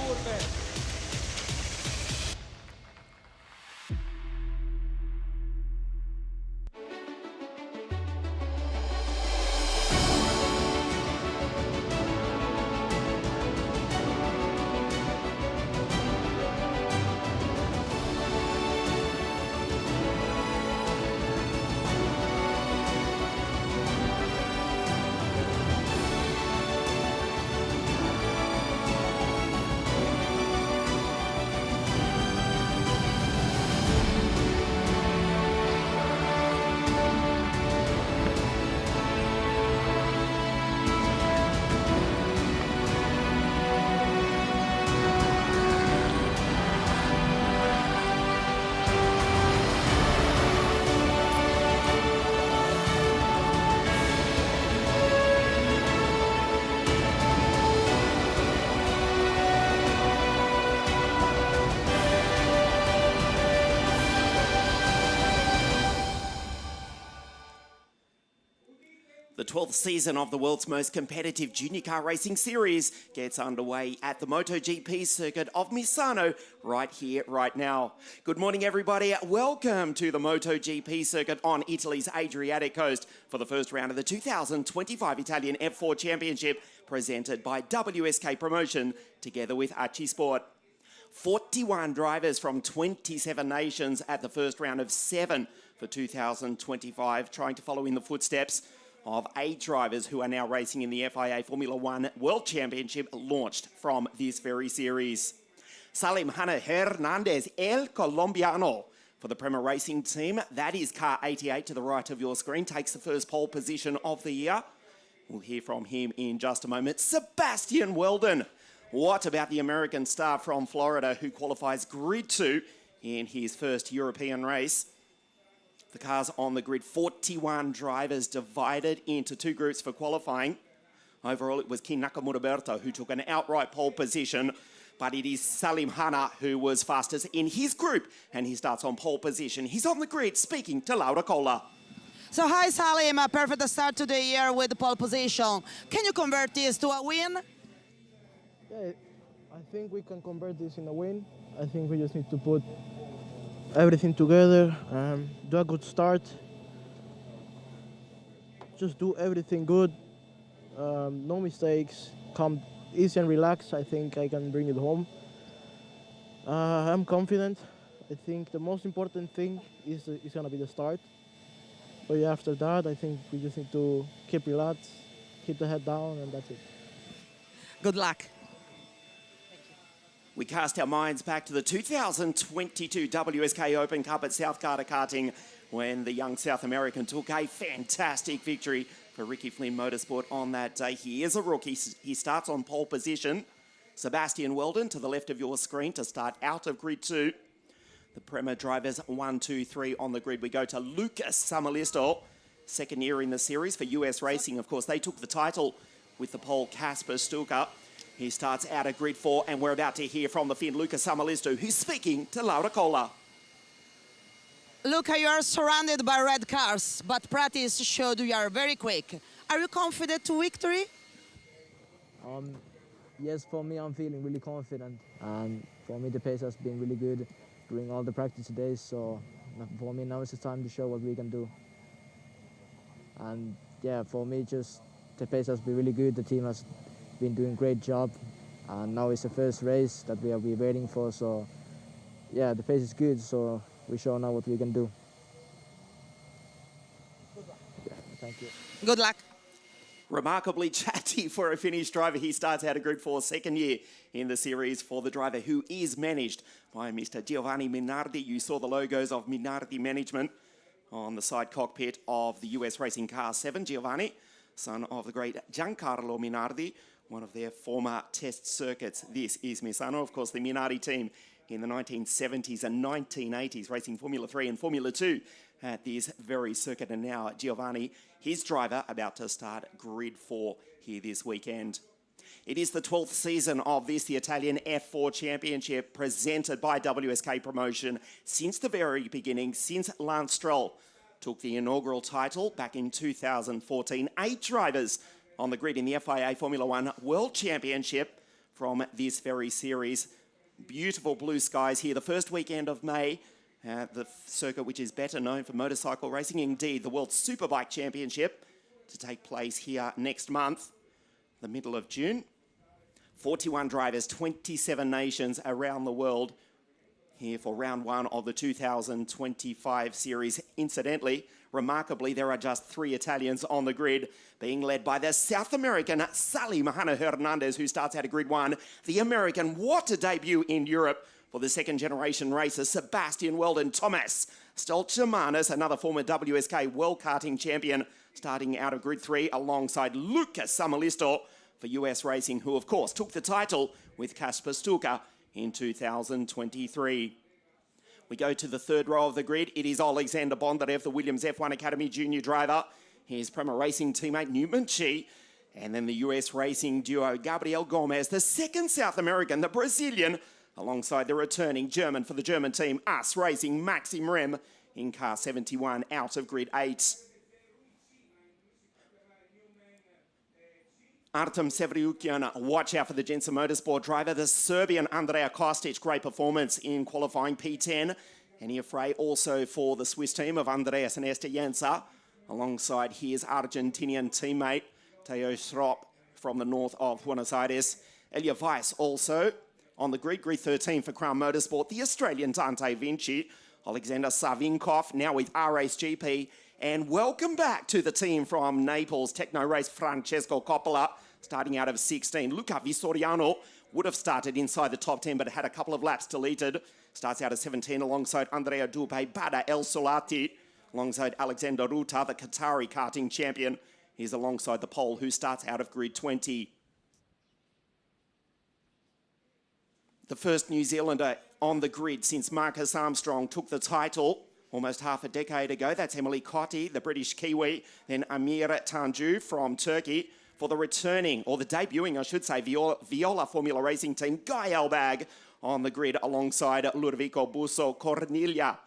curve. The 12th season of the world's most competitive junior car racing series gets underway at the MotoGP circuit of Misano right here, right now. Good morning, everybody. Welcome to the MotoGP circuit on Italy's Adriatic coast for the first round of the 2025 Italian F4 Championship presented by WSK Promotion together with ACI Sport. 41 drivers from 27 nations at the first round of 7 for 2025, trying to follow in the footsteps of 8 drivers who are now racing in the FIA Formula One World Championship launched from this very series. Salim Hanna Hernandez, El Colombiano, for the Prema Racing team. That is car 88 to the right of your screen, takes the first pole position of the year. We'll hear from him in just a moment. Sebastian Wheldon. What about the American star from Florida who qualifies Grid 2 in his first European race? The cars on the grid, 41 drivers divided into 2 groups for qualifying. Overall, it was Kin Nakamura who took an outright pole position, but it is Salim Hanna who was fastest in his group, and he starts on pole position. He's on the grid speaking to Laura Colla. So hi Salim, a perfect start to the year with the pole position. Can you convert this to a win? Yeah, I think we can convert this in a win. I think we just need to put everything together, do a good start, just do everything good, no mistakes, come easy and relax. I think I can bring it home. I'm confident. I think the most important thing is going to be the start. But yeah, after that, I think we just need to keep relaxed, keep the head down, and that's it. Good luck. We cast our minds back to the 2022 WSK Open Cup at South Carter Karting when the young South American took a fantastic victory for Ricky Flynn Motorsport on that day. He is a rookie. He starts on pole position. Sebastian Wheldon to the left of your screen to start out of grid 2. The Prema drivers 1, 2, 3 on the grid. We go to Lucas Samalisto, second year in the series for US Racing. Of course, they took the title with the pole Kasper Stuka. He starts out at grid 4, and we're about to hear from the Finn, Luca Samalisto, who's speaking to Laura Colla. Luca, you are surrounded by red cars, but practice showed you are very quick. Are you confident to victory? Yes, for me, I'm feeling really confident. And for me, the pace has been really good during all the practice days. So for me, now is the time to show what we can do. And yeah, for me, just the pace has been really good. The team has been doing a great job, and now it's the first race that we will be waiting for. So yeah, the pace is good, so we show now what we can do. Yeah, thank you. Good luck. Remarkably chatty for a Finnish driver. He starts out of grid 4, second year in the series for the driver who is managed by Mr. Giovanni Minardi. You saw the logos of Minardi Management on the side cockpit of the US Racing Car 7. Giovanni, son of the great Giancarlo Minardi, one of their former test circuits. This is Misano, of course, the Minardi team in the 1970s and 1980s, racing Formula 3 and Formula 2 at this very circuit. And now Giovanni, his driver, about to start grid 4 here this weekend. It is the 12th season of this, the Italian F4 Championship, presented by WSK Promotion since the very beginning, since Lance Stroll took the inaugural title back in 2014. 8 drivers on the grid in the FIA Formula One World Championship from this very series. Beautiful blue skies here. The first weekend of May, the circuit which is better known for motorcycle racing, indeed the World Superbike Championship, to take place here next month, the middle of June. 41 drivers, 27 nations around the world here for round one of the 2025 series. Incidentally, remarkably, there are just 3 Italians on the grid, being led by the South American Salim Hernandez, who starts out of grid 1. The American, what a debut in Europe for the second generation racer, Sebastian Wheldon. Thomas Stolchemanis, another former WSK World Karting champion, starting out of grid 3 alongside Lucas Samalisto for US Racing, who of course took the title with Kasper Stuka in 2023. We go to the third row of the grid. It is Alexander Bondarev, the Williams F1 Academy junior driver. His Prema Racing teammate Newman Chi. And then the US Racing duo Gabriel Gomez, the second South American, the Brazilian, alongside the returning German for the German team, AS Racing, Maxim Rem in car 71 out of grid 8. Artem Severiukian, watch out for the Jensen Motorsport driver. The Serbian Andrea Kostic, great performance in qualifying P10. Eni Frey also for the Swiss team of Andreas and Esther Jensa, alongside his Argentinian teammate, Teo Schrop from the north of Buenos Aires. Elia Weiss also on the grid, grid 13 for Crown Motorsport. The Australian Dante Vinci, Alexander Savinkov, now with R-Race GP. And welcome back to the team from Naples, Techno Race Francesco Coppola, starting out of 16. Luca Vistoriano would have started inside the top 10, but had a couple of laps deleted. Starts out of 17 alongside Andrea Dupe, Bada El Solati, alongside Alexander Ruta, the Qatari karting champion. He's alongside the pole, who starts out of grid 20. The first New Zealander on the grid since Marcus Armstrong took the title almost half a decade ago. That's Emily Cotti, the British Kiwi. Then Amir Tanju from Turkey. For the returning, or the debuting, I should say, Viola Formula Racing team, Guy Elbag on the grid alongside Ludovico Busso Cornelia.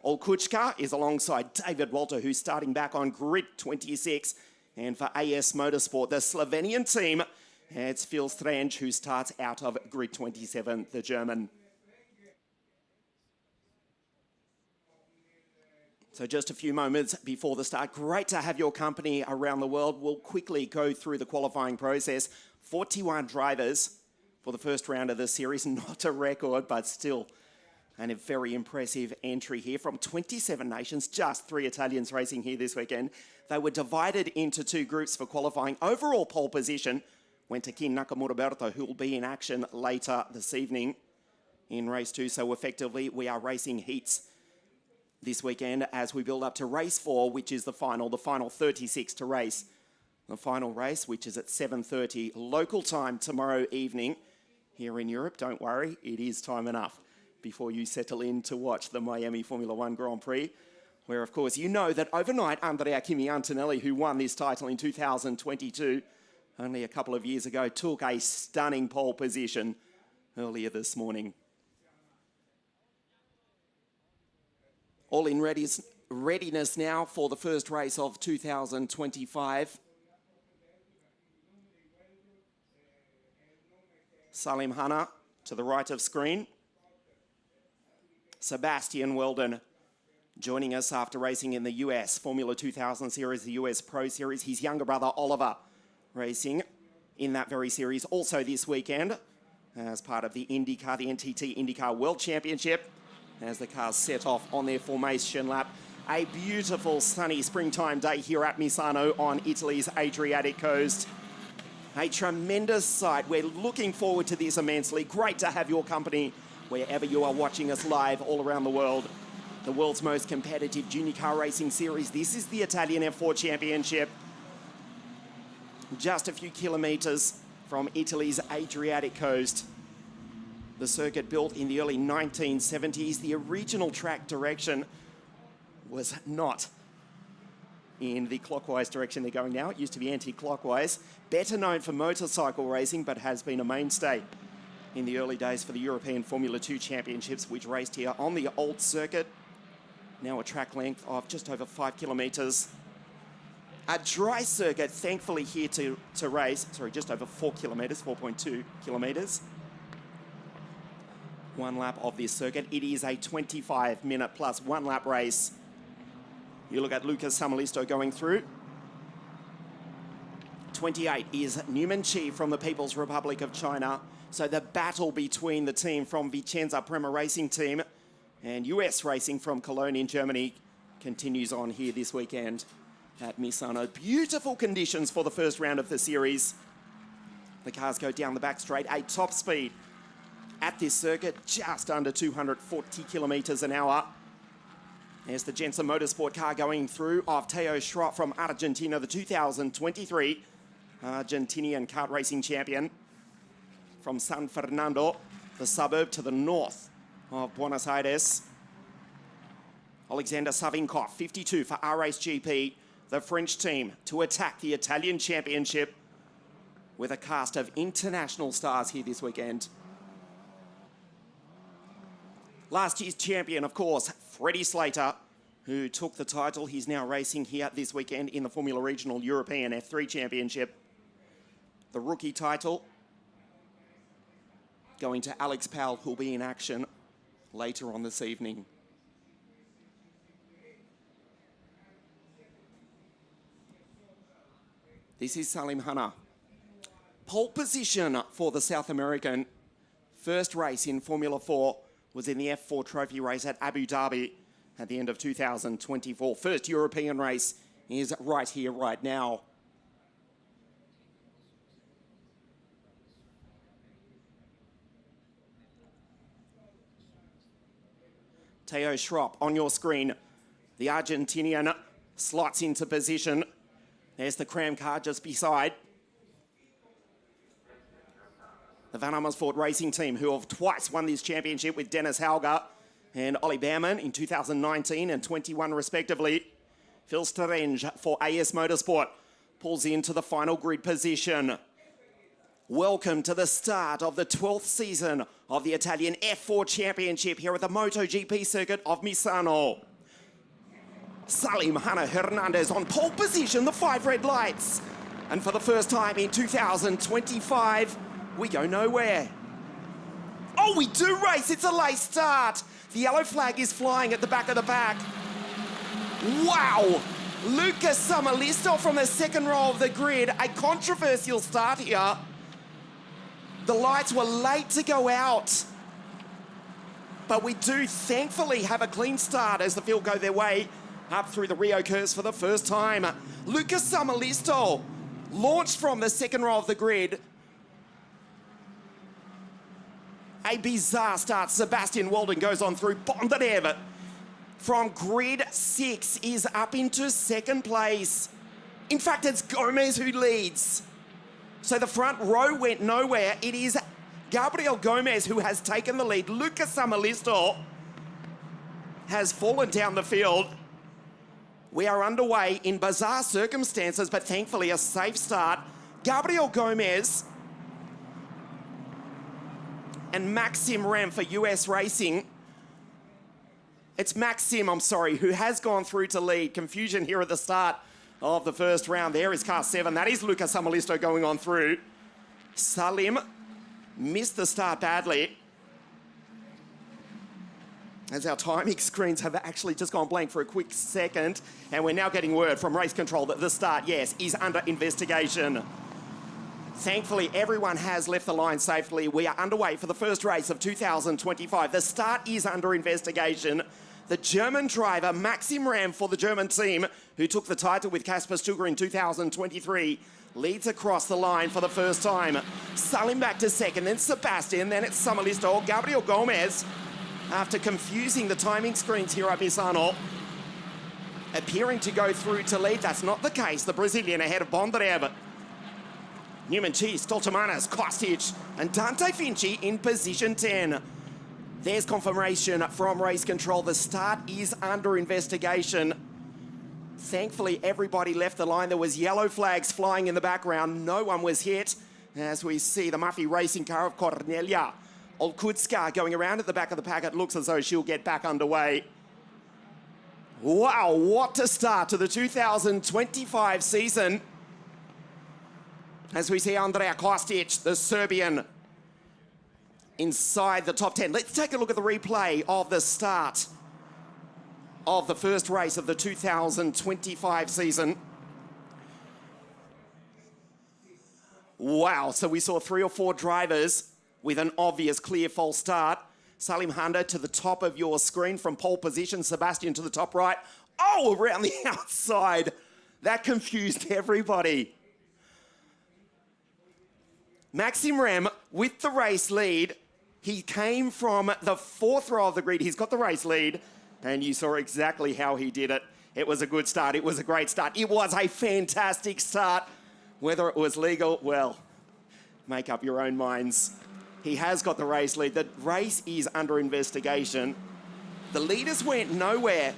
Olkuchka is alongside David Walter, who's starting back on grid 26. And for AS Motorsport, the Slovenian team, it's Phil Strange, who starts out of grid 27, the German. So just a few moments before the start. Great to have your company around the world. We'll quickly go through the qualifying process. 41 drivers for the first round of the series. Not a record, but still a very impressive entry here from 27 nations. Just 3 Italians racing here this weekend. They were divided into 2 groups for qualifying. Overall pole position went to Kin Nakamura-Berto, who will be in action later this evening in race 2. So effectively, we are racing heats this weekend as we build up to race 4, which is the final 36 to race. The final race, which is at 7:30 local time tomorrow evening here in Europe. Don't worry, it is time enough before you settle in to watch the Miami Formula One Grand Prix, where, of course, you know that overnight Andrea Kimi Antonelli, who won this title in 2022, only a couple of years ago, took a stunning pole position earlier this morning. All in readiness now for the first race of 2025. Salim Hanna to the right of screen. Sebastian Wheldon joining us after racing in the US Formula 2000 Series, the US Pro Series. His younger brother Oliver racing in that very series also this weekend as part of the IndyCar, the NTT IndyCar World Championship, as the cars set off on their formation lap. A beautiful sunny springtime day here at Misano on Italy's Adriatic coast. A tremendous sight. We're looking forward to this immensely. Great to have your company wherever you are watching us live all around the world. The world's most competitive junior car racing series. This is the Italian F4 Championship. Just a few kilometres from Italy's Adriatic coast. The circuit built in the early 1970s. The original track direction was not in the clockwise direction they're going now. It used to be anti-clockwise. Better known for motorcycle racing, but has been a mainstay in the early days for the European Formula 2 Championships, which raced here on the old circuit. Now a track length of just over 5 kilometres. A dry circuit, thankfully, here to race. Sorry, just over 4 kilometres, 4.2 kilometres. One lap of this circuit. It is a 25-minute plus one lap race. You look at Lucas Samalisto going through. 28 is Newman Chi from the People's Republic of China. So the battle between the team from Vicenza Prema Racing Team and US Racing from Cologne in Germany continues on here this weekend at Misano. Beautiful conditions for the first round of the series. The cars go down the back straight, a top speed at this circuit, just under 240 kilometres an hour. There's the Jensen Motorsport car going through of Teo Schrott from Argentina, the 2023 Argentinian kart racing champion from San Fernando, the suburb to the north of Buenos Aires. Alexander Savinkov, 52 for R-Race GP, the French team to attack the Italian championship with a cast of international stars here this weekend. Last year's champion, of course, Freddie Slater, who took the title. He's now racing here this weekend in the Formula Regional European F3 Championship. The rookie title going to Alex Powell, who'll be in action later on this evening. This is Salim Hanna. Pole position for the South American. First race in Formula 4 was in the F4 Trophy race at Abu Dhabi at the end of 2024. First European race is right here, right now. Teo Schrott on your screen. The Argentinian slots into position. There's the Cram car just beside. The Van Amersfoort Racing Team, who have twice won this championship with Dennis Hauger and Ollie Behrman in 2019 and 21 respectively. Phil Sterenge for AS Motorsport pulls into the final grid position. Welcome to the start of the 12th season of the Italian F4 Championship here at the MotoGP circuit of Misano. Salim Hanna Hernandez on pole position, the 5 red lights. And for the first time in 2025, we go nowhere. Oh, we do race. It's a late start. The yellow flag is flying at the back of the pack. Wow. Lucas Samalisto from the second row of the grid. A controversial start here. The lights were late to go out. But we do thankfully have a clean start as the field go their way up through the Rio curves for the first time. Lucas Samalisto launched from the second row of the grid. A bizarre start. Sebastian Wheldon goes on through. Bondarev from grid 6 is up into second place. In fact, it's Gomez who leads. So the front row went nowhere. It is Gabriel Gomez who has taken the lead. Lucas Samalisto has fallen down the field. We are underway in bizarre circumstances, but thankfully a safe start. Gabriel Gomez and Maxim Rem for US Racing. It's Maxim, I'm sorry, who has gone through to lead. Confusion here at the start of the first round. There is car 7. That is Lucas Samalisto going on through. Salim missed the start badly, as our timing screens have actually just gone blank for a quick second. And we're now getting word from race control that the start, yes, is under investigation. Thankfully, everyone has left the line safely. We are underway for the first race of 2025. The start is under investigation. The German driver, Maxim Ram for the German team, who took the title with Kasper Stuger in 2023, leads across the line for the first time. Salim back to second, then Sebastian, then it's Samalisto, Gabriel Gomez, after confusing the timing screens here at Misano, appearing to go through to lead. That's not the case. The Brazilian ahead of Bondarev. Newman Chi, Stoltemanas, Kostic, and Dante Finci in position 10. There's confirmation from race control. The start is under investigation. Thankfully, everybody left the line. There was yellow flags flying in the background. No one was hit. As we see the Murphy racing car of Cornelia Olkutska going around at the back of the pack. It looks as though she'll get back underway. Wow, what a start to the 2025 season. As we see Andrea Kostic, the Serbian, inside the top 10. Let's take a look at the replay of the start of the first race of the 2025 season. Wow, so we saw 3 or 4 drivers with an obvious clear false start. Salim Handa to the top of your screen from pole position, Sebastian to the top right. Oh, around the outside. That confused everybody. Maxim Rem with the race lead. He came from the 4th row of the grid. He's got the race lead, and you saw exactly how he did it. It was a good start. It was a great start. It was a fantastic start. Whether it was legal, well, make up your own minds. He has got the race lead. The race is under investigation. The leaders went nowhere.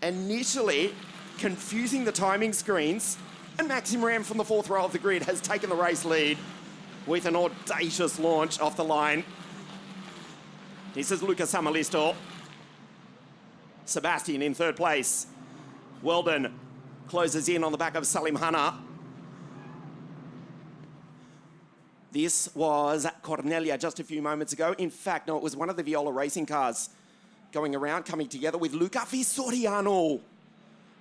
Initially, confusing the timing screens, and Maxim Ram from the 4th row of the grid has taken the race lead with an audacious launch off the line. This is Luca Samalisto. Sebastian in 3rd place. Wheldon closes in on the back of Salim Hana. This was Cornelia just a few moments ago. In fact, no, it was one of the Viola racing cars going around, coming together with Luca Visoriano.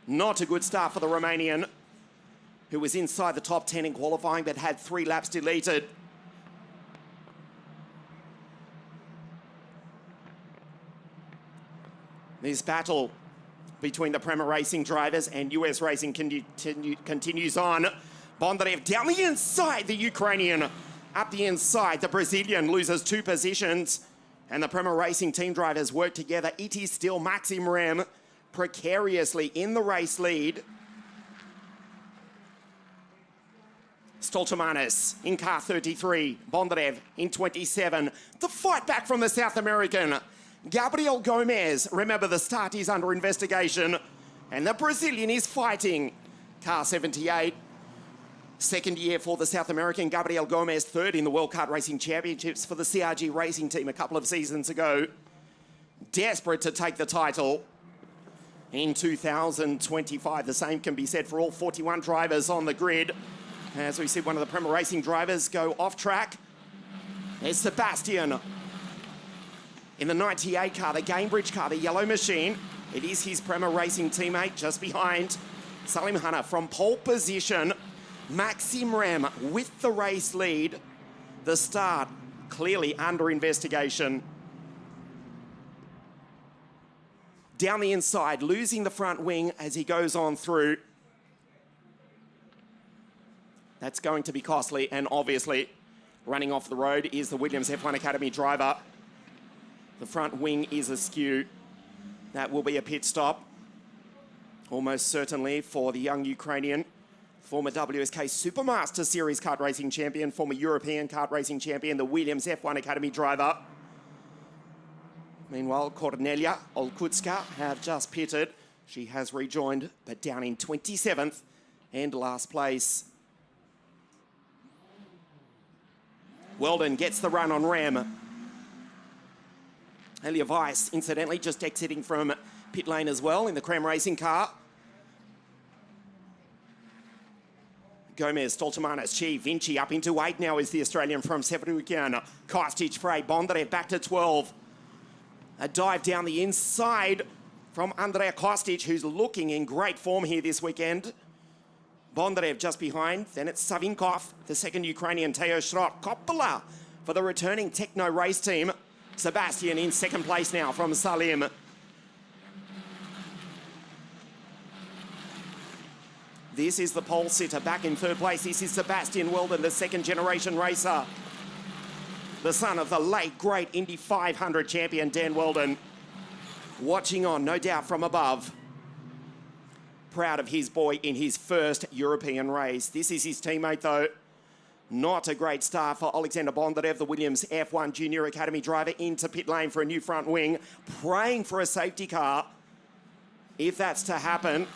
Not a good start for the Romanian, who was inside the top 10 in qualifying but had 3 laps deleted. This battle between the Prema Racing drivers and US Racing continues on. Bondarev down the inside, the Ukrainian. Up the inside, the Brazilian loses 2 positions, and the Prema Racing team drivers work together. It is still Maxim Rem precariously in the race lead. Stolchamanis in car 33, Bondarev in 27. The fight back from the South American. Gabriel Gomez, remember the start is under investigation, and the Brazilian is fighting. Car 78. 2nd year for the South American. Gabriel Gomez, 3rd in the World Kart Racing Championships for the CRG Racing team a couple of seasons ago. Desperate to take the title in 2025. The same can be said for all 41 drivers on the grid. As we see one of the Prema Racing drivers go off track. There's Sebastian in the 98 car, the Gamebridge car, the yellow machine. It is his Prema Racing teammate just behind. Salim Hana from pole position. Maxim Ram with the race lead. The start clearly under investigation. Down the inside, losing the front wing as he goes on through. That's going to be costly, and obviously running off the road is the Williams F1 Academy driver. The front wing is askew. That will be a pit stop, almost certainly, for the young Ukrainian. Former WSK Supermaster Series kart racing champion, former European kart racing champion, the Williams F1 Academy driver. Meanwhile, Cornelia Olkutska have just pitted. She has rejoined, but down in 27th and last place. Wheldon gets the run on Ram. Elia Weiss, incidentally, just exiting from pit lane as well in the Cram Racing car. Gomez, Stolchamanis, Chi, Vinci up into 8 now is the Australian from Severukian. Kostic, Frey, Bondarev back to 12. A dive down the inside from Andrea Kostic, who's looking in great form here this weekend. Bondarev just behind. Then it's Savinkov, the 2nd Ukrainian, Teo Shrot. Coppola for the returning Techno race team. Sebastian in 2nd place now from Salim. This is the pole sitter back in 3rd place. This is Sebastian Wheldon, the 2nd generation racer. The son of the late great Indy 500 champion Dan Wheldon. Watching on, no doubt, from above. Proud of his boy in his 1st European race. This is his teammate though. Not a great start for Alexander Bondarev, the Williams F1 Junior Academy driver, into pit lane for a new front wing. Praying for a safety car. If that's to happen.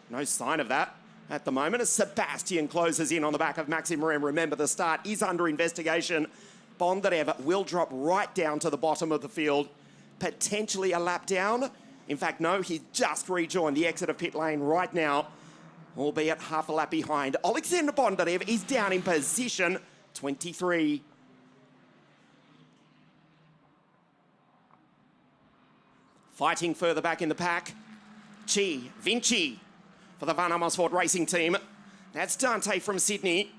No sign of that at the moment as Sebastian closes in on the back of Maxim Ram. Remember, the start is under investigation. Bondarev will drop right down to the bottom of the field. Potentially a lap down. In fact, no, he just rejoined the exit of pit lane right now, albeit half a lap behind. Alexander Bondarev is down in position 23. Fighting further back in the pack, Vinci for the Van Amersfoort Racing Team. That's Dante from Sydney.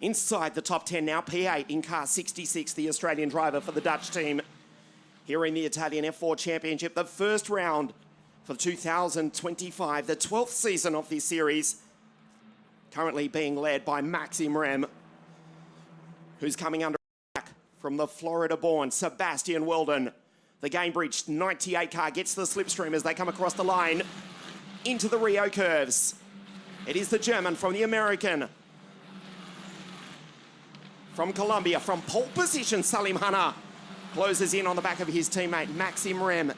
Inside the top 10 now, P8 in car 66, the Australian driver for the Dutch team. Here in the Italian F4 Championship, the first round for 2025, the 12th season of this series, currently being led by Maxim Rem, who's coming under attack from the Florida-born Sebastian Wheldon. The Gamebridge 98 car gets the slipstream as they come across the line into the Rio curves. It is the German from the American. From Colombia, from pole position, Salim Hanna closes in on the back of his teammate, Maxim Rem.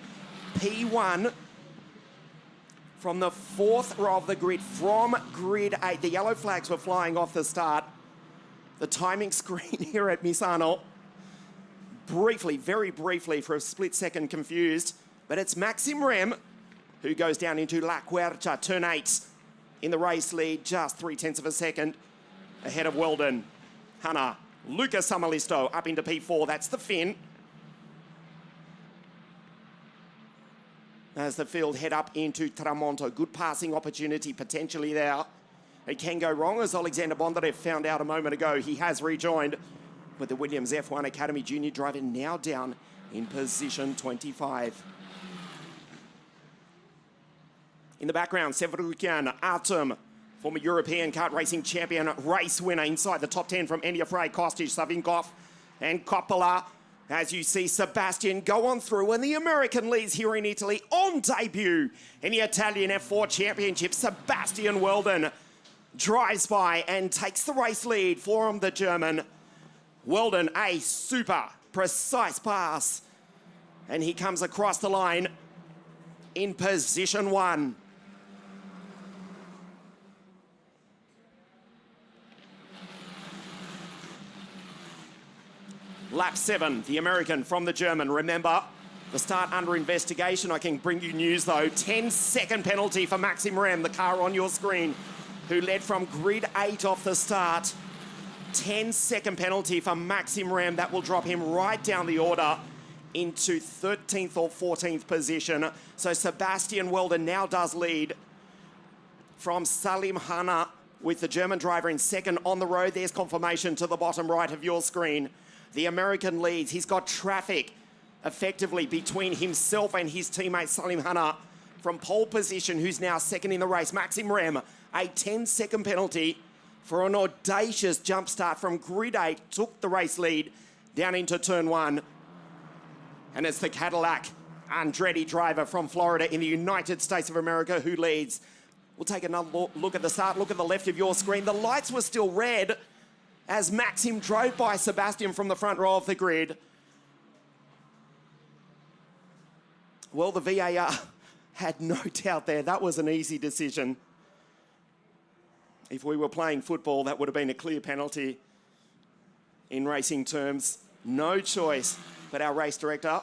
P1 from the fourth row of the grid, from grid 8. The yellow flags were flying off the start. The timing screen here at Misano, briefly, very briefly, for a split second confused, but it's Maxim Rem who goes down into La Quercha, turn 8, in the race lead, just 0.3 of a second ahead of Wheldon. Hanna, Luca Samalisto up into P4, that's the Finn. As the field head up into Tramonto, good passing opportunity potentially there. It can go wrong, as Alexander Bondarev found out a moment ago. He has rejoined with the Williams F1 Academy junior driver now down in position 25. In the background, Severukian, Artem, former European kart racing champion, race winner inside the top 10 from Enya Frey, Kostic, Savinkov and Coppola. As you see Sebastian go on through, and the American leads here in Italy on debut in the Italian F4 Championship. Sebastian Wheldon drives by and takes the race lead for the German. Wheldon, a super precise pass, and he comes across the line in position 1. Lap 7, the American from the German. Remember, the start under investigation. I can bring you news though. 10-second penalty for Maxim Rem, the car on your screen, who led from grid 8 off the start. 10-second penalty for Maxim Rem. That will drop him right down the order into 13th or 14th position. So Sebastian Wheldon now does lead from Salim Hanna with the German driver in second on the road. There's confirmation to the bottom right of your screen. The American leads. He's got traffic effectively between himself and his teammate Salim Hanna from pole position, who's now second in the race. Maxim Rem, a 10-second penalty for an audacious jump start from grid 8, took the race lead down into turn 1. And it's the Cadillac Andretti driver from Florida in the United States of America who leads. We'll take another look at the start. Look at the left of your screen. The lights were still red as Maxim drove by Sebastian from the front row of the grid. Well, the VAR had no doubt there. That was an easy decision. If we were playing football, that would have been a clear penalty in racing terms. No choice. But our race director,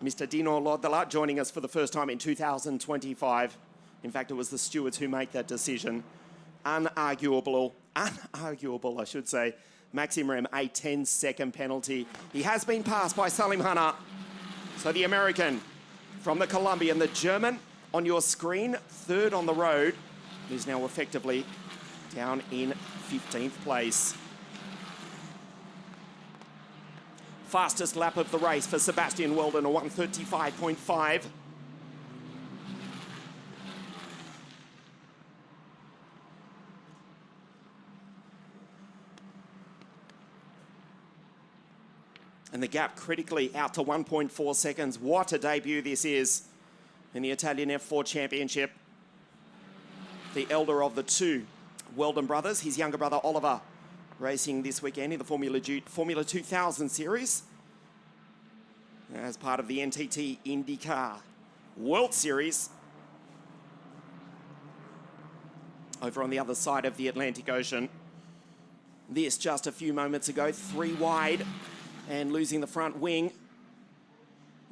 Mr. Dino Lodala, joining us for the first time in 2025. In fact, it was the stewards who made that decision. Unarguable, I should say. Maxim Rem, a 10-second penalty. He has been passed by Salim Hanna. So the American from the Colombian, the German on your screen, third on the road, is now effectively down in 15th place. Fastest lap of the race for Sebastian Wheldon, a 1:35.5. And the gap critically out to 1.4 seconds. What a debut this is in the Italian F4 Championship. The elder of the two Wheldon brothers, his younger brother Oliver, racing this weekend in the Formula 2000 series as part of the NTT IndyCar World Series over on the other side of the Atlantic Ocean. This just a few moments ago, 3 wide and losing the front wing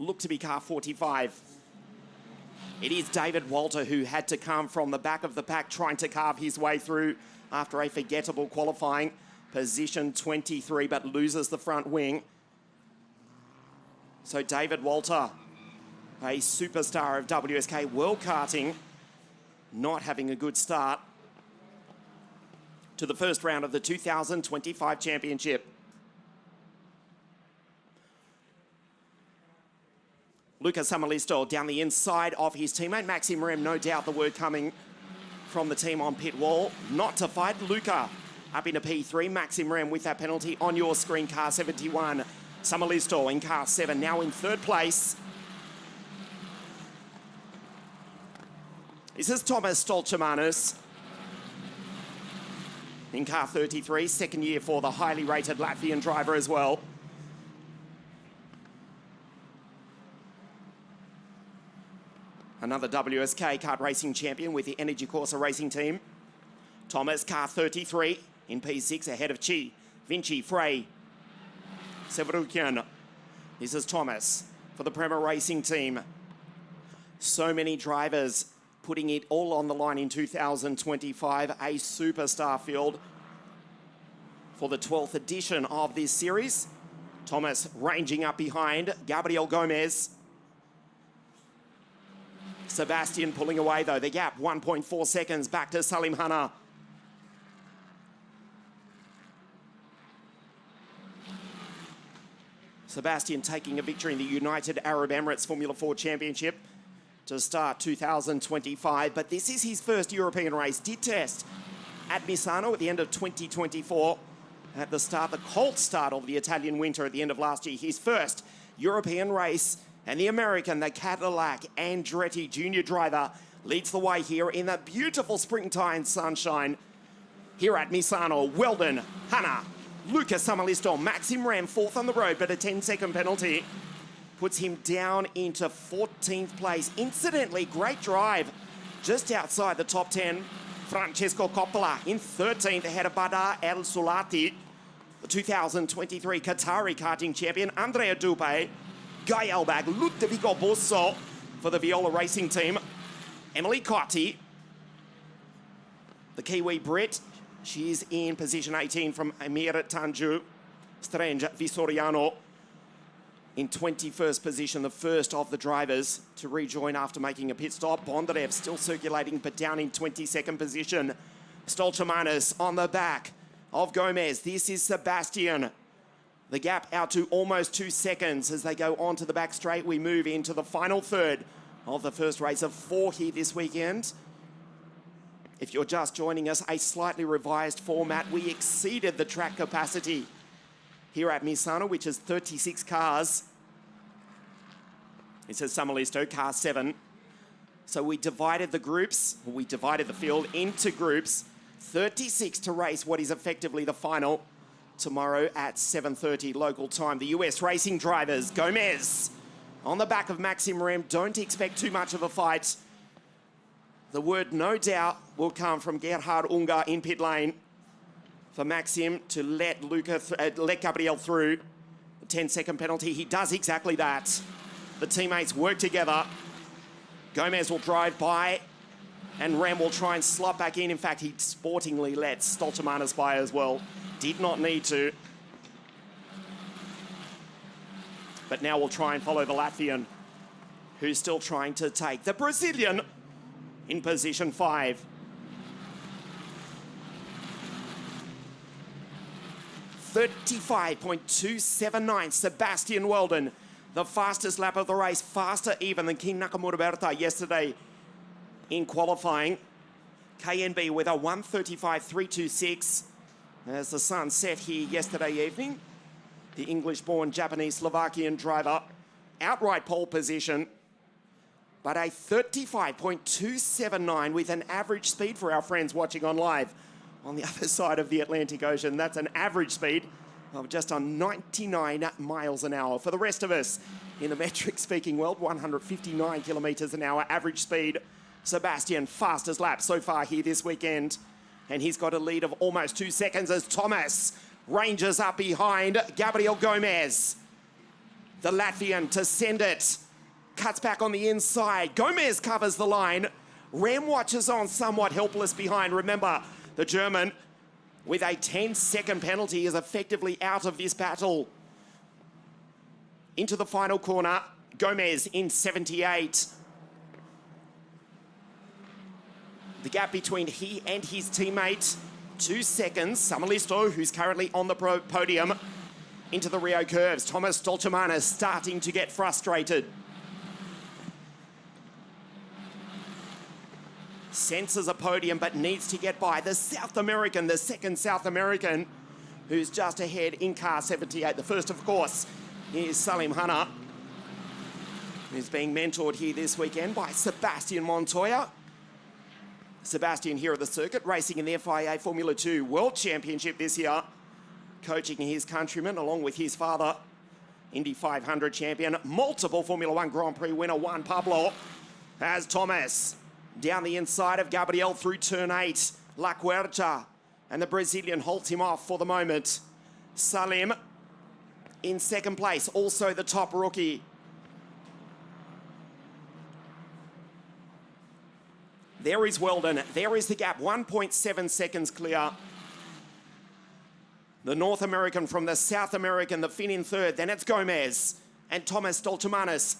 look to be car 45. It is David Walter who had to come from the back of the pack trying to carve his way through after a forgettable qualifying. Position 23, but loses the front wing. So David Walter, a superstar of WSK World Karting, not having a good start to the first round of the 2025 championship. Luca Samalisto down the inside of his teammate. Maxim Rem, no doubt the word coming from the team on pit wall. Not to fight. Luca up into P3. Maxim Rem with that penalty on your screen, car 71. Samalisto in car 7, now in third place. This is Thomas Stolchemanis in car 33, second year for the highly rated Latvian driver as well. Another WSK kart racing champion with the Energy Corsa racing team. Thomas, car 33 in P6 ahead of Chi, Vinci, Frey, Severukian. This is Thomas for the Prema Racing team. So many drivers putting it all on the line in 2025. A superstar field for the 12th edition of this series. Thomas ranging up behind Gabriel Gomez. Sebastian pulling away though. The gap 1.4 seconds back to Salim Hanna. Sebastian taking a victory in the United Arab Emirates Formula 4 Championship to start 2025. But this is his first European race. Did test at Misano at the end of 2024. At the start, the cold start of the Italian winter at the end of last year. His first European race. And the American, the Cadillac Andretti junior driver, leads the way here in the beautiful springtime sunshine here at Misano. Wheldon, Hanna, Lucas Samalisto, Maxim Rem fourth on the road, but a 10-second penalty puts him down into 14th place. Incidentally, great drive just outside the top 10. Francesco Coppola in 13th ahead of Badar El Sulati. The 2023 Qatari karting champion, Andrea Dupe. Guy Elbag, Ludovico Bosso for the Viola Racing team. Emily Cotti, the Kiwi Brit. She's in position 18 from Amir Tanju. Strange Visoriano in 21st position, the first of the drivers to rejoin after making a pit stop. Bondarev still circulating, but down in 22nd position. Stolchemanis on the back of Gomez. This is Sebastian. The gap out to almost 2 seconds as they go onto the back straight. We move into the final third of the first race of 4 here this weekend. If you're just joining us, a slightly revised format. We exceeded the track capacity here at Misano, which is 36 cars. It says Samalisto, car 7. So we divided the groups, or we divided the field into groups. 36 to race what is effectively the final tomorrow at 7:30 local time. The US racing drivers, Gomez on the back of Maxim Rem. Don't expect too much of a fight. The word no doubt will come from Gerhard Unger in pit lane for Maxim to let Gabriel through. A 10-second penalty. He does exactly that. The teammates work together. Gomez will drive by and Rem will try and slot back in. In fact, he sportingly lets Stolchemanis by as well. Did not need to. But now we'll try and follow the Latvian, who's still trying to take the Brazilian in position 5. .279, Sebastian Wheldon, the fastest lap of the race, faster even than King Nakamura Berta yesterday in qualifying. KNB with a 1:35.326 as the sun set here yesterday evening. The English-born Japanese-Slovakian driver, outright pole position, but a 35.279 with an average speed for our friends watching on live on the other side of the Atlantic Ocean. That's an average speed of just on 99 miles an hour. For the rest of us in the metric-speaking world, 159 kilometres an hour average speed. Sebastian, fastest lap so far here this weekend. And he's got a lead of almost 2 seconds as Thomas ranges up behind Gabriel Gomez. The Latvian to send it. Cuts back on the inside. Gomez covers the line. Rem watches on, somewhat helpless behind. Remember, the German with a 10-second penalty is effectively out of this battle. Into the final corner. Gomez in 78. The gap between he and his teammate, 2 seconds. Samalisto, who's currently on the podium, into the Rio curves. Thomas Stoltemanis starting to get frustrated. Senses a podium, but needs to get by the South American, the second South American, who's just ahead in car 78. The first, of course, is Salim Hanna, who's being mentored here this weekend by Sebastian Montoya. Sebastian here at the circuit, racing in the FIA Formula 2 World Championship this year, coaching his countrymen along with his father, Indy 500 champion, multiple Formula 1 Grand Prix winner Juan Pablo, as Thomas down the inside of Gabriel through turn 8. La Cuercha, and the Brazilian holds him off for the moment. Salim in second place, also the top rookie. There is Wheldon. There is the gap, 1.7 seconds clear. The North American from the South American, the Finn in third. Then it's Gomez and Thomas Stoltemanis.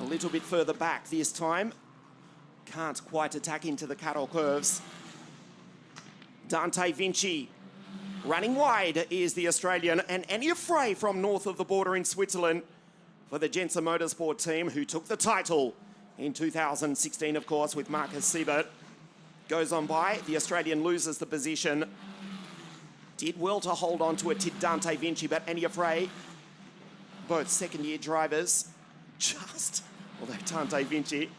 A little bit further back this time. Can't quite attack into the cattle curves. Dante Vinci. Running wide is the Australian, and Enya Frey from north of the border in Switzerland for the Jensen Motorsport team, who took the title in 2016, of course, with Marcus Siebert. Goes on by. The Australian loses the position. Did well to hold on to it, did Dante Vinci, but Enya Frey, both second-year drivers, although Dante Vinci,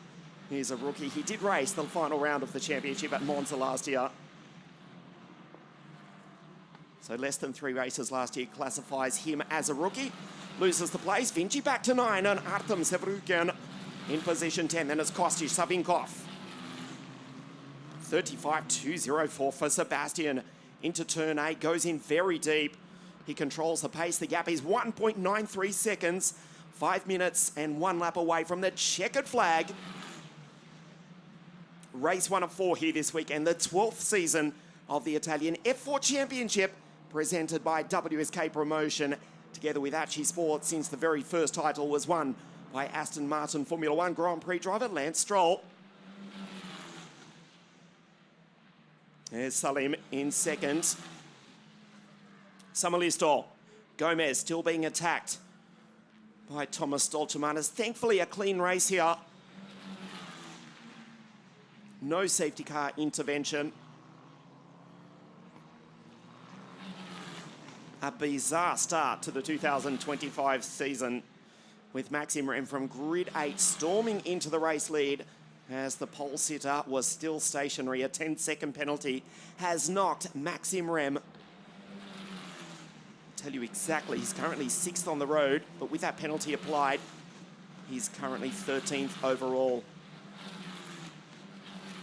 he's a rookie. He did race the final round of the championship at Monza last year. So less than 3 races last year classifies him as a rookie. Loses the place. Vinci back to 9 and Artem Sevrukin in position 10. Then it's Kostic Savinkov. 35.204 for Sebastian. Into turn 8. Goes in very deep. He controls the pace. The gap is 1.93 seconds. 5 minutes and 1 lap away from the checkered flag. Race 1 of 4 here this weekend. The 12th season of the Italian F4 Championship, presented by WSK Promotion, together with ACI Sports, since the very first title was won by Aston Martin Formula 1 Grand Prix driver Lance Stroll. There's Salim in second. Samalisto. Gomez still being attacked by Thomas Stoltemanis. Thankfully, a clean race here. No safety car intervention. A bizarre start to the 2025 season, with Maxim Rem from grid 8 storming into the race lead as the pole sitter was still stationary. A 10-second penalty has knocked Maxim Rem. I'll tell you exactly, he's currently 6th on the road, but with that penalty applied, he's currently 13th overall.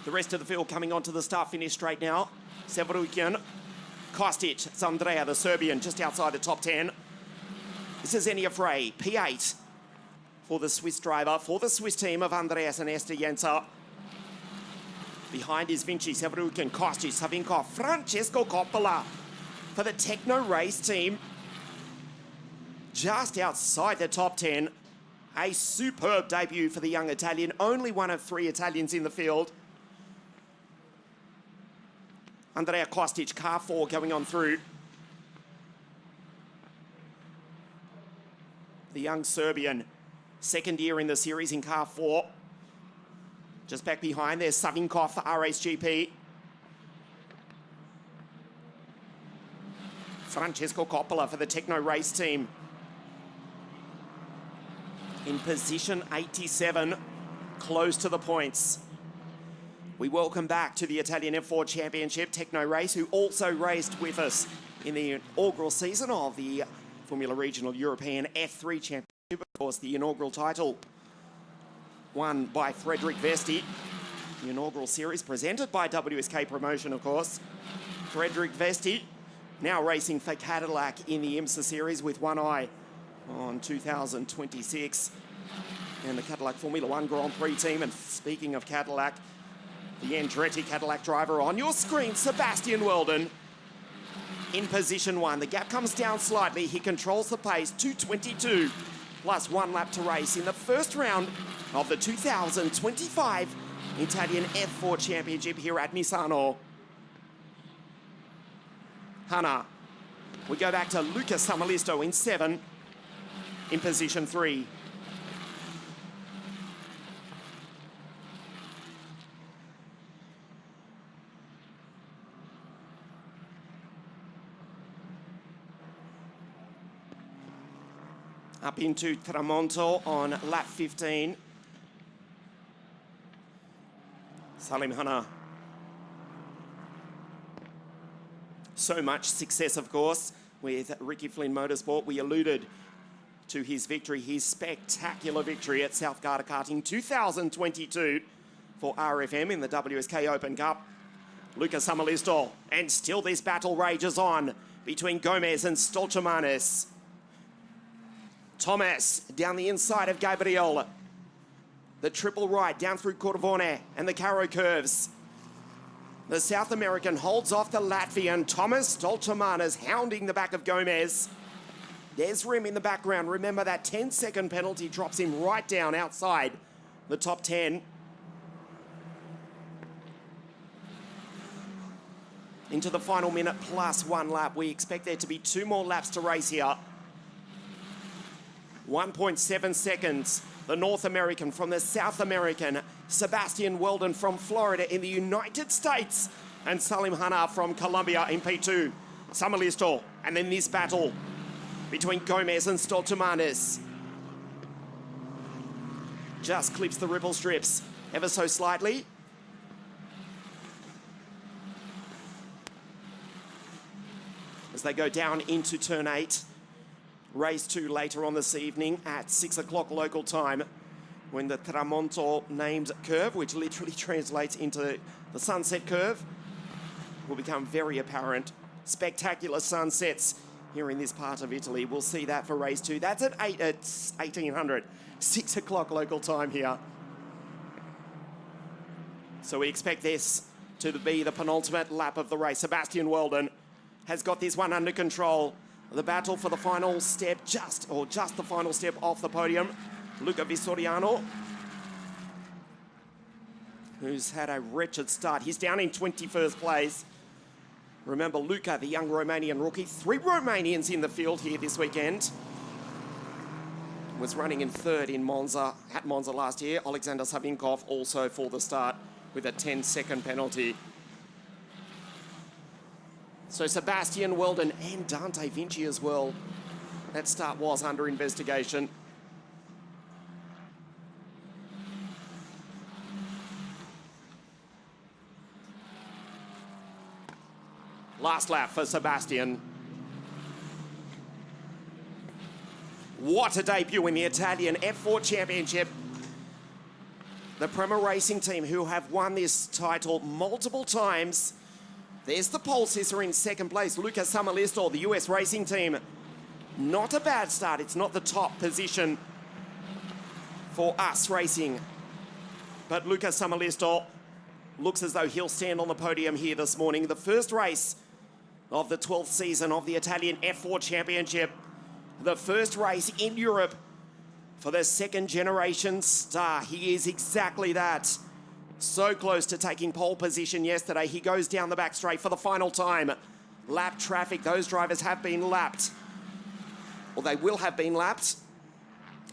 The rest of the field coming onto the start-finish straight now. Sevrukin, Kostic, it's Andrea, the Serbian, just outside the top 10. This is Enya Frey, P8 for the Swiss driver, for the Swiss team of Andreas and Esther Jenser. Behind is Vinci, Sevrukin, Kostic, Savinkov, Francesco Coppola for the Techno Race team. Just outside the top 10. A superb debut for the young Italian, only one of 3 Italians in the field. Andrea Kostic, car 4 going on through. The young Serbian, second year in the series in car 4. Just back behind, there's Savinkov for RSGP. Francesco Coppola for the Techno Race team. In position 87, close to the points. We welcome back to the Italian F4 Championship, Techno Race, who also raced with us in the inaugural season of the Formula Regional European F3 Championship. Of course, the inaugural title won by Frederick Vesti. The inaugural series presented by WSK Promotion, of course. Frederick Vesti now racing for Cadillac in the IMSA series with one eye on 2026. And the Cadillac Formula One Grand Prix team. And speaking of Cadillac, the Andretti Cadillac driver on your screen, Sebastian Wheldon, in position one. The gap comes down slightly. He controls the pace, 2:22, plus 1 lap to race in the first round of the 2025 Italian F4 Championship here at Misano. Hanna. We go back to Luca Samalisto in 7, in position 3. Up into Tramonto on lap 15. Salim Hanna. So much success, of course, with Ricky Flynn Motorsport. We alluded to his victory, his spectacular victory at South Garda Karting 2022 for RFM in the WSK Open Cup. Luca Samalisto, and still this battle rages on between Gomez and Stolchamanis. Thomas down the inside of Gabriel. The triple right down through Corvone and the Caro curves. The South American holds off the Latvian. Thomas Stolchamanis hounding the back of Gomez. There's Rim in the background. Remember that 10-second penalty drops him right down outside the top 10. Into the final minute plus 1 lap. We expect there to be 2 more laps to race here. 1.7 seconds. The North American from the South American. Sebastian Wheldon from Florida in the United States. And Salim Hanna from Colombia in P2. Samalisto. And then this battle between Gomez and Stolchamanis. Just clips the ripple strips ever so slightly. As they go down into turn 8. Race 2 later on this evening at 6 o'clock local time, when the Tramonto named curve, which literally translates into the sunset curve, will become very apparent. Spectacular sunsets here in this part of Italy. We'll see that for race 2. That's at 1800, 6 o'clock local time here. So we expect this to be the penultimate lap of the race. Sebastian Wheldon has got this one under control. The battle for the final step, just the final step off the podium. Luca Vistoriano, who's had a wretched start. He's down in 21st place. Remember Luca, the young Romanian rookie. 3 Romanians in the field here this weekend. Was running in 3rd in Monza, at Monza last year. Alexander Savinkov also for the start with a 10-second penalty. So Sebastian Wheldon and Dante Vinci as well. That start was under investigation. Last lap for Sebastian. What a debut in the Italian F4 Championship. The Prema Racing team, who have won this title multiple times. There's the pole sitter in 2nd place, Luca Samalisto, the US racing team. Not a bad start. It's not the top position for us racing. But Luca Samalisto looks as though he'll stand on the podium here this morning. The first race of the 12th season of the Italian F4 Championship. The first race in Europe for the 2nd generation star. He is exactly that. So close to taking pole position yesterday. He goes down the back straight for the final time. Lap traffic. Those drivers have been lapped. Or they will have been lapped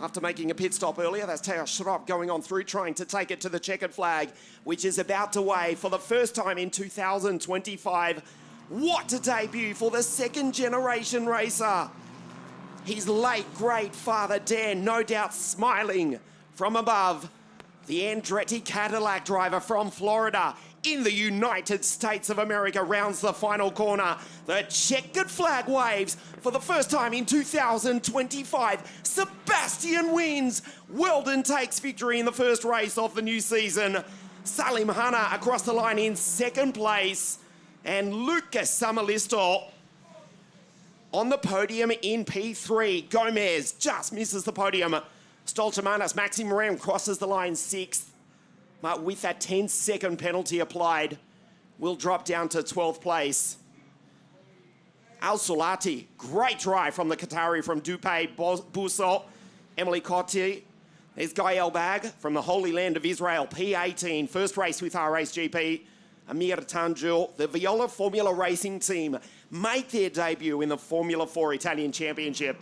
after making a pit stop earlier. That's Teo Schropp going on through, trying to take it to the checkered flag, which is about to wave for the first time in 2025. What a debut for the 2nd generation racer. His late great father, Dan, no doubt smiling from above. The Andretti Cadillac driver from Florida in the United States of America rounds the final corner. The checkered flag waves for the first time in 2025. Sebastian wins. Wheldon takes victory in the first race of the new season. Salim Hanna across the line in second place. And Lucas Samalisto on the podium in P3. Gomez just misses the podium. Stoltemanis, Maxim Ram crosses the line 6th. But with that 10-second penalty applied, will drop down to 12th place. Al Sulati, great drive from the Qatari from Dupe Busso. Emily Cotti. There's Guy Elbag from the Holy Land of Israel, P18, first race with our race GP. Amir Tanjul, the Viola Formula Racing team, make their debut in the Formula 4 Italian Championship.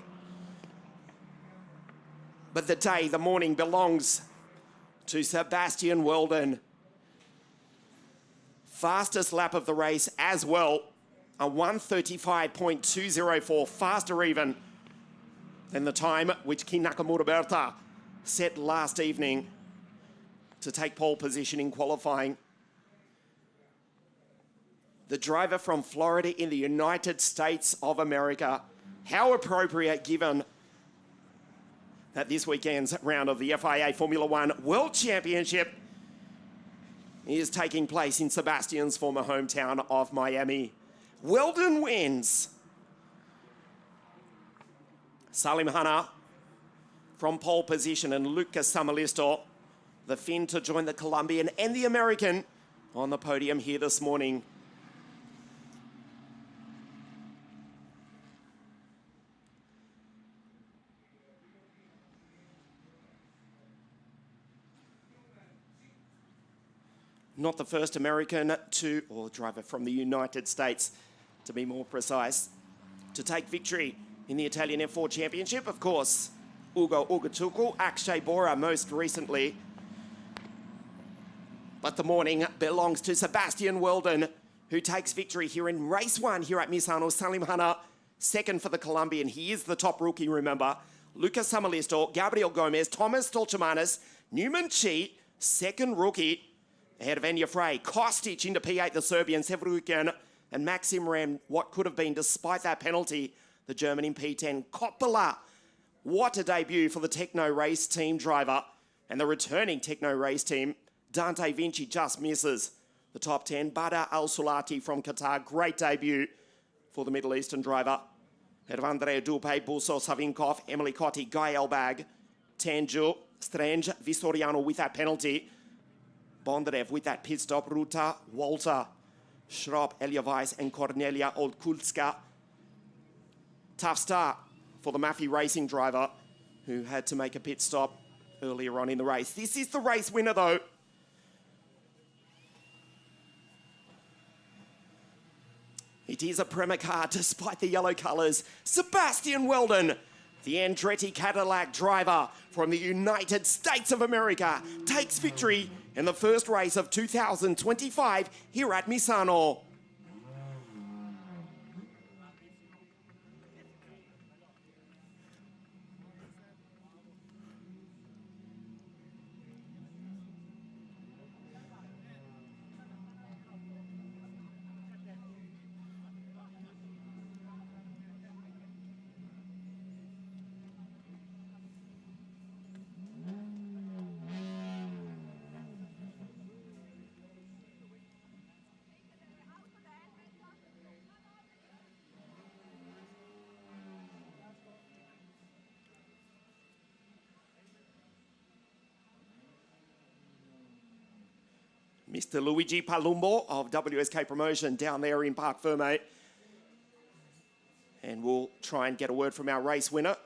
But the day, the morning belongs to Sebastian Wheldon. Fastest lap of the race as well, a 1:35.204, faster even than the time which Kin Nakamura Berta set last evening to take pole position in qualifying. The driver from Florida in the United States of America. How appropriate given that this weekend's round of the FIA Formula One World Championship is taking place in Sebastian's former hometown of Miami. Wheldon wins. Salim Hanna from pole position and Lucas Samalisto, the Finn, to join the Colombian and the American on the podium here this morning. Not the first American to, or driver from the United States, to be more precise, to take victory in the Italian F4 Championship. Of course, Ugo Ugatuku, Akshay Bora most recently. But the morning belongs to Sebastian Wheldon, who takes victory here in race 1 here at Misano. Salim Hanna, second for the Colombian. He is the top rookie, remember. Lucas Samalisto, Gabriel Gomez, Thomas Stolchemanis, Newman Chi, second rookie, ahead of Enya Frey. Kostic into P8, the Serbian, Sevruken, and Maxim Ram, what could have been, despite that penalty, the German in P10. Coppola, what a debut for the Techno Race team driver. And the returning Techno Race team, Dante Vinci just misses the top 10. Badr Al Sulati from Qatar, great debut for the Middle Eastern driver. Ahead of Andrea Dupe, Busso Savinkov, Emily Cotti, Guy Elbag, Tanjul, Strange, Vistoriano with that penalty. Bondarev with that pit stop, Ruta, Walter, Schropp, Elia Weiss and Cornelia Oldkulska. Tough start for the Maffei Racing driver who had to make a pit stop earlier on in the race. This is the race winner though. It is a Prema car despite the yellow colours. Sebastian Wheldon, the Andretti Cadillac driver from the United States of America, takes victory in the first race of 2025 here at Misano. Mr. Luigi Palumbo of WSK Promotion down there in Parc Ferme. And we'll try and get a word from our race winner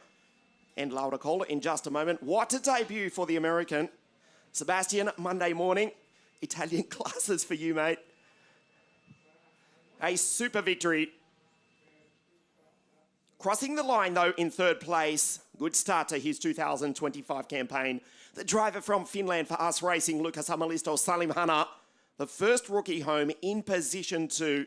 and Laura Kohler in just a moment. What a debut for the American. Sebastian, Monday morning, Italian classes for you, mate. A super victory. Crossing the line, though, in third place. Good start to his 2025 campaign. The driver from Finland for Us Racing, Lucas Amalisto, Salim Hanna, the first rookie home in position 2.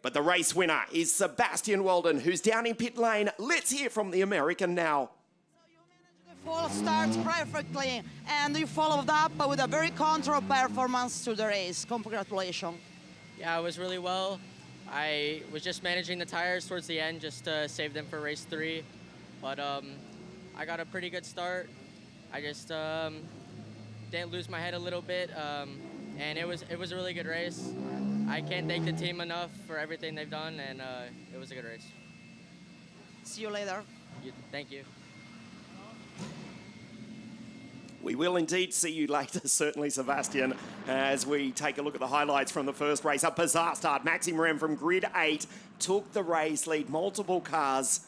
But the race winner is Sebastian Wheldon, who's down in pit lane. Let's hear from the American now. So you managed the full starts perfectly, and you followed up with a very controlled performance to the race. Congratulations. Yeah, it was really well. I was just managing the tires towards the end just to save them for race 3. But I got a pretty good start. I just didn't lose my head a little bit, and it was a really good race. I can't thank the team enough for everything they've done, and it was a good race. See you later. Thank you. We will indeed see you later, certainly, Sebastian, as we take a look at the highlights from the first race. A bizarre start. Maxim Rem from grid 8 took the race lead. Multiple cars.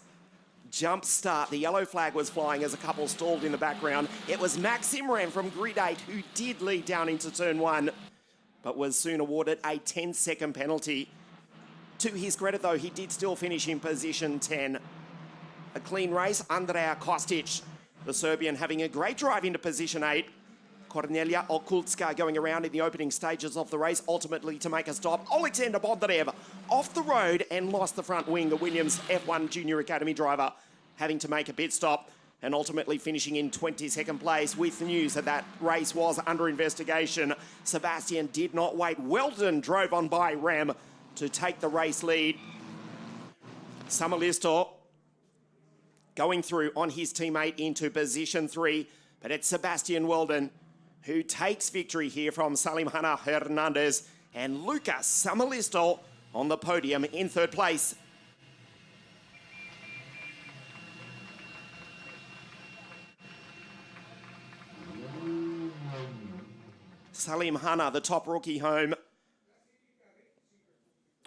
Jump start. The yellow flag was flying as a couple stalled in the background. It was Maxim Rem from grid 8 who did lead down into turn 1, but was soon awarded a 10-second penalty. To his credit, though, he did still finish in position 10. A clean race. Andrea Kostic, the Serbian, having a great drive into position 8. Kornelia Okulska going around in the opening stages of the race, ultimately to make a stop. Alexander Bondarev off the road and lost the front wing. The Williams F1 Junior Academy driver having to make a pit stop and ultimately finishing in 22nd place with news that that race was under investigation. Sebastian did not wait. Wheldon drove on by Ram to take the race lead. Samalisto going through on his teammate into position 3, but it's Sebastian Wheldon who takes victory here from Salim Hana Hernandez and Lucas Samalisto on the podium in 3rd place. Salim Hana, the top rookie home.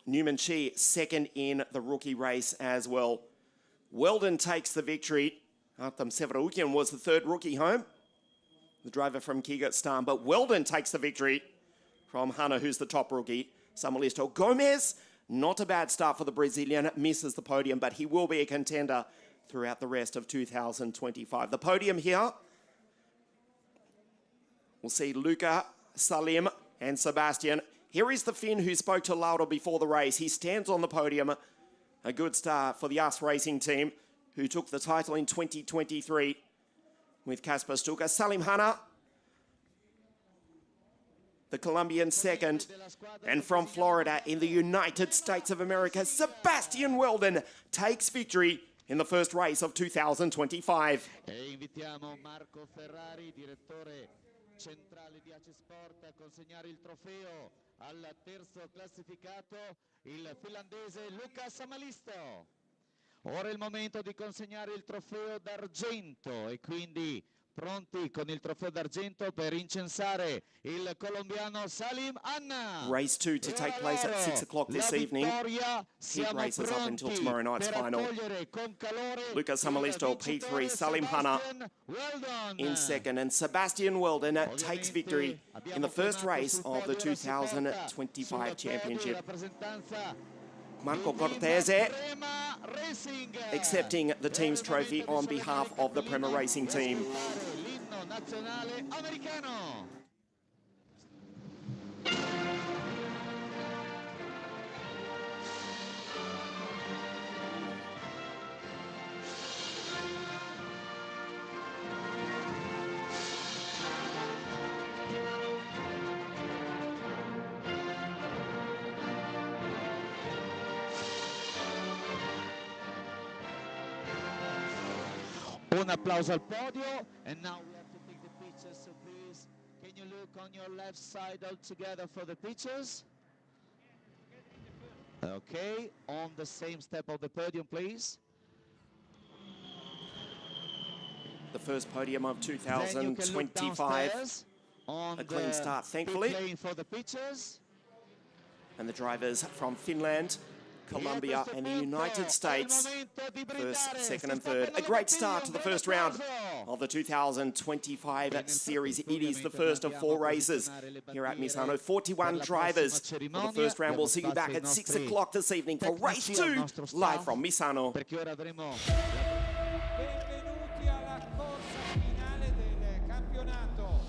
Newman Chi, 2nd in the rookie race as well. Wheldon takes the victory. Artem Severoukian was the 3rd rookie home, the driver from Kyrgyzstan, but Wheldon takes the victory from Hana, who's the top rookie. Samalisto Gomez, not a bad start for the Brazilian, misses the podium, but he will be a contender throughout the rest of 2025. The podium here, we'll see Luca, Salim and Sebastian. Here is the Finn who spoke to Lauda before the race. He stands on the podium. A good start for the US Racing team, who took the title in 2023 with Kasper Stuka. Salim Hana, the Colombian 2nd. And from Florida in the United States of America, Sebastian Wheldon takes victory in the first race of 2025. Centrale di ACI Sport a consegnare il trofeo al terzo classificato, il finlandese Lucas Samalisto. Ora è il momento di consegnare il trofeo d'argento e quindi pronti con il trofeo d'argento per incensare il colombiano Salim Hanna. Race 2 to take place at 6 o'clock this evening. Heat races up until tomorrow night's final. Lucas Samalisto, P3, Salim Hana in 2nd, and Sebastian Wheldon takes victory in the first race of the 2025 championship. Marco Cortese accepting the team's trophy on behalf of the Prema Racing team. Un applauso al podio, and now we have to take the pictures, so please, can you look on your left side all together for the pictures? Okay, on the same step of the podium, please. The first podium of 2025. A clean start, thankfully. For the pictures. And the drivers from Finland, Colombia and the United States, 1st, 2nd and 3rd. A great start to the first round of the 2025 series. It is the first of 4 races here at Misano. 41 drivers for the first round. We'll see you back at 6 o'clock this evening for race 2, live from Misano. Benvenuti alla corsa finale del campionato.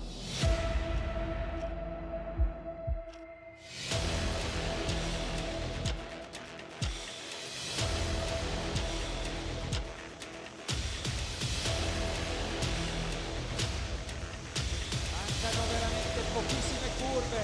Mancano veramente pochissime curve